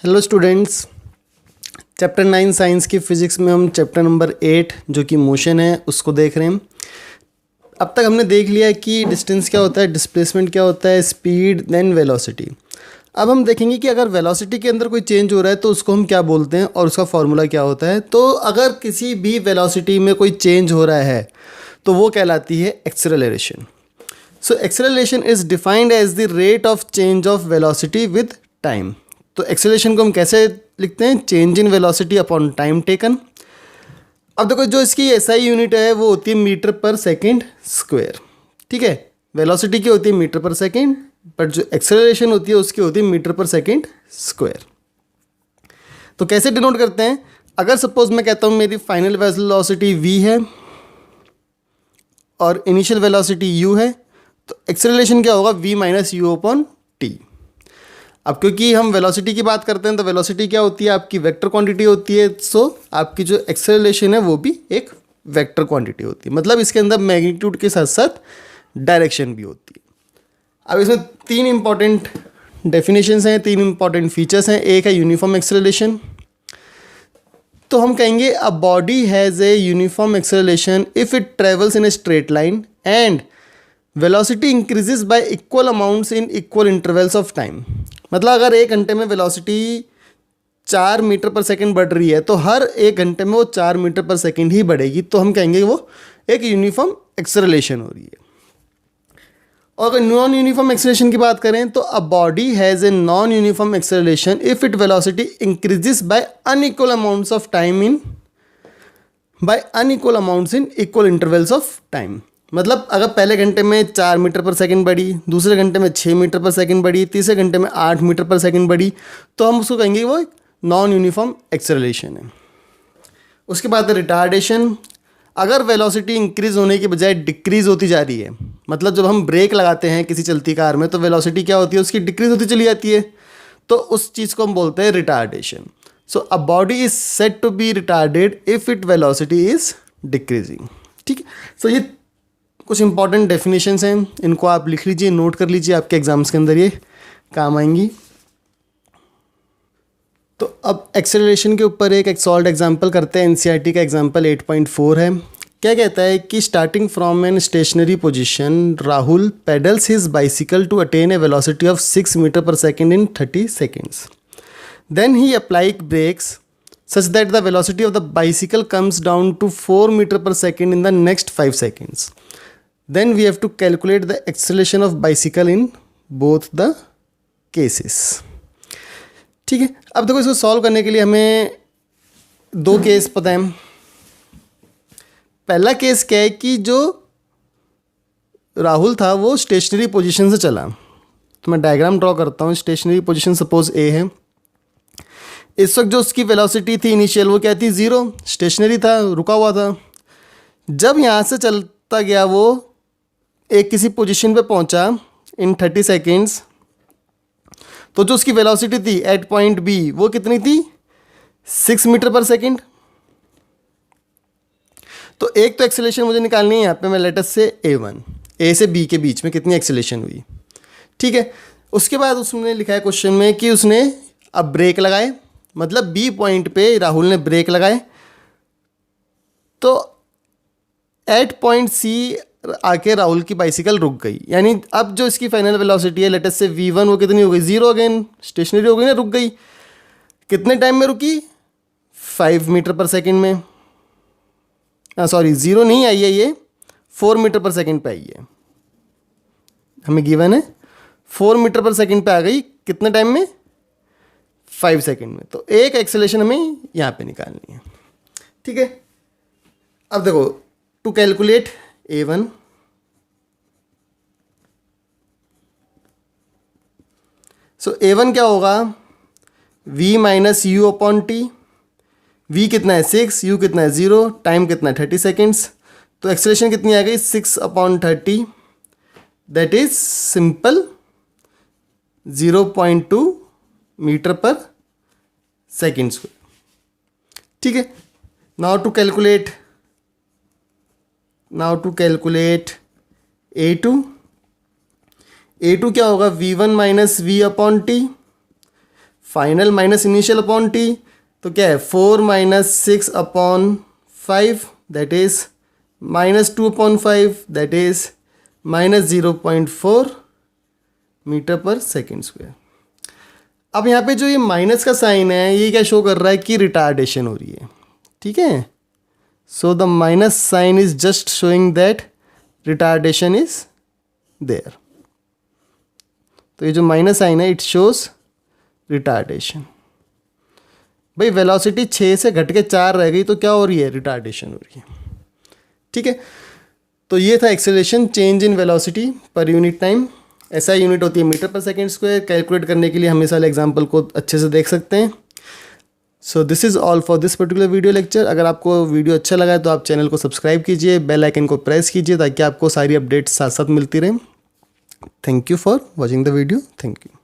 Hello students, chapter 9 science की physics में हम चैप्टर नंबर 8 जो कि मोशन है उसको देख रहे हैं। अब तक हमने देख लिया है कि डिस्टेंस क्या होता है, डिस्प्लेसमेंट क्या होता है, स्पीड देन वेलोसिटी। अब हम देखेंगे कि अगर वेलोसिटी के अंदर कोई चेंज हो रहा है तो उसको हम क्या बोलते हैं और उसका फॉर्मूला क्या होता है। तो अगर किसी भी वेलोसिटी में कोई चेंज हो रहा है तो वो कहलाती है acceleration. So acceleration is defined as the rate of change of velocity with time. तो एक्सेलरेशन को हम कैसे लिखते हैं? Change in velocity upon time taken. अब देखो, जो इसकी एसआई यूनिट है वो होती है मीटर पर सेकेंड स्क्वायर। ठीक है, वेलोसिटी की होती है मीटर पर सेकेंड, बट जो एक्सेलरेशन होती है उसकी होती है मीटर पर सेकेंड स्क्वायर। तो कैसे डिनोट करते हैं? अगर सपोज मैं कहता हूँ मेरी फाइनल वेलोसिटी v है और इनिशियल वेलोसिटी u है, तो एक्सेलरेशन क्या होगा? v minus you upon T. अब क्योंकि हम वेलोसिटी की बात करते हैं तो वेलोसिटी क्या होती है? आपकी वेक्टर क्वांटिटी होती है। सो आपकी जो एक्सेलरेशन है वो भी एक वेक्टर क्वांटिटी होती है, मतलब इसके अंदर मैग्नीट्यूड के साथ साथ डायरेक्शन भी होती है। अब इसमें तीन इंपॉर्टेंट डेफिनेशंस हैं, तीन इंपॉर्टेंट फीचर्स हैं। एक है यूनिफॉर्म एक्सेलरेशन। तो हम कहेंगे a body has a uniform acceleration if it travels in a straight line and velocity increases y equal amounts in equal intervals of time. मतलब अगर एक घंटे में वेलोसिटी 4 मीटर पर सेकंड बढ़ रही है तो हर एक घंटे में वो 4 मीटर पर सेकंड ही बढ़ेगी, तो हम कहेंगे वो एक यूनिफॉर्म एक्सेलरेशन हो रही है। और अगर नॉन यूनिफॉर्म एक्सेलरेशन की बात करें तो a body has a non uniform acceleration if it velocity increases by unequal amounts of time in equal intervals of time. मतलब अगर पहले घंटे में 4 मीटर पर सेकंड बढ़ी, दूसरे घंटे में 6 मीटर पर सेकंड बढ़ी, तीसरे घंटे में 8 मीटर पर सेकंड बढ़ी, तो हम उसको कहेंगे वो एक नॉन यूनिफॉर्म एक्सेलरेशन है। उसके बाद रिटार्डेशन। अगर वेलोसिटी इंक्रीज होने की बजाय डिक्रीज होती जा रही है, मतलब जब हम ब्रेक लगाते हैं किसी चलती कार में तो वेलोसिटी क्या होती है? उसकी डिक्रीज होती चली जाती है, तो उस चीज़ को हम बोलते हैं retardation. So a body is said to be retarded if it velocity is decreasing. ठीक है, सो ये कुछ इंपॉर्टेंट डेफिनेशंस हैं, इनको आप लिख लीजिए, नोट कर लीजिए, आपके एग्जाम्स के अंदर ये काम आएंगी। तो अब एक्सेलरेशन के ऊपर एक सॉल्व एग्जांपल करते हैं। एनसीईआरटी का एग्जांपल 8.4 है। क्या कहता है कि starting from an stationary position Rahul pedals his bicycle to attain a velocity of 6 metre per second in 30 seconds. Then he applied brakes such that the velocity of the bicycle comes down to 4 meter per second in the next 5 seconds. Then we have to calculate the acceleration of bicycle in both the cases. ठीक है, अब देखो इसको solve करने के लिए हमें दो केस पता है। पहला केस क्या है कि जो राहुल था वो स्टेशनरी पोजीशन से चला। तो मैं डायग्राम ड्रॉ करता हूँ। स्टेशनरी पोजीशन सपोज ए है। इस वक्त जो उसकी वेलोसिटी थी इनिशियल वो क्या थी? 0। स्टेशनरी था, रुका हुआ था। जब यहाँ से चलता गया वो एक किसी पोजीशन पे पहुँचा इन 30 सेकेंड्स, तो जो उसकी वेलोसिटी थी एट पॉइंट बी वो कितनी थी? 6 मीटर पर सेकेंड। तो एक तो एक्सेलरेशन मुझे निकालनी है यहाँ पे। मैं लेटर से A1, ए से बी के बीच में कितनी एक्सेलरेशन हुई। ठीक है, उसके बाद उसने लिखा है क्वेश्चन में कि उसने अब ब्रेक लगाए, मतलब बी पॉइंट पे राहुल ने ब्रेक लगाए, तो एट पॉइंट सी आके राहुल की बाइसिकल रुक गई। यानी अब जो इसकी फाइनल वेलोसिटी है लेट्स से v1 वो कितनी हो गई? 0 अगेन, स्टेशनरी हो गई ना, रुक गई। कितने टाइम में रुकी? 5 मीटर पर सेकेंड में। सॉरी, 0 नहीं आई है, ये 4 मीटर पर सेकेंड पे आई है। हमें गिवन है 4 मीटर पर सेकेंड पे आ गई। कितने टाइम में? 5 सेकेंड में। तो एक एक्सेलरेशन हमें यहाँ पे निकालनी है। ठीक है, अब देखो to calculate A1, so A1 क्या होगा? v minus you upon T. v कितना है? 6, u कितना है? 0, टाइम कितना है? 30 सेकेंड्स। तो एक्सेलरेशन कितनी आ गई? 6 upon 30, that is simple 0.2 metre per second square. ठीक है, now to calculate A2। A2 क्या होगा? v1 minus V upon T. Final minus initial upon T, तो क्या है 4 minus 6 upon 5 that is -2/5 that is -0.4 metre per second square. अब यहाँ पे जो ये माइनस का साइन है ये क्या शो कर रहा है कि रिटार्डेशन हो रही है, ठीक है। So the minus sign is just showing that retardation is there. तो ये जो माइनस साइन है इट शोज रिटार्डेशन। भाई वेलोसिटी 6 से घट के 4 रह गई तो क्या हो रही है, रिटार्डेशन हो रही है, ठीक है। तो ये था acceleration change in velocity per unit time. ऐसा यूनिट होती है metre per second square. Calculate करने के लिए हमेशा एग्जाम्पल को अच्छे से देख सकते हैं। So this is all for this particular video lecture. अगर आपको वीडियो अच्छा लगा है तो आप चैनल को सब्सक्राइब कीजिए, बेल आइकन को प्रेस कीजिए ताकि आपको सारी अपडेट्स साथ साथ मिलती रहें। Thank you for watching the video. Thank you.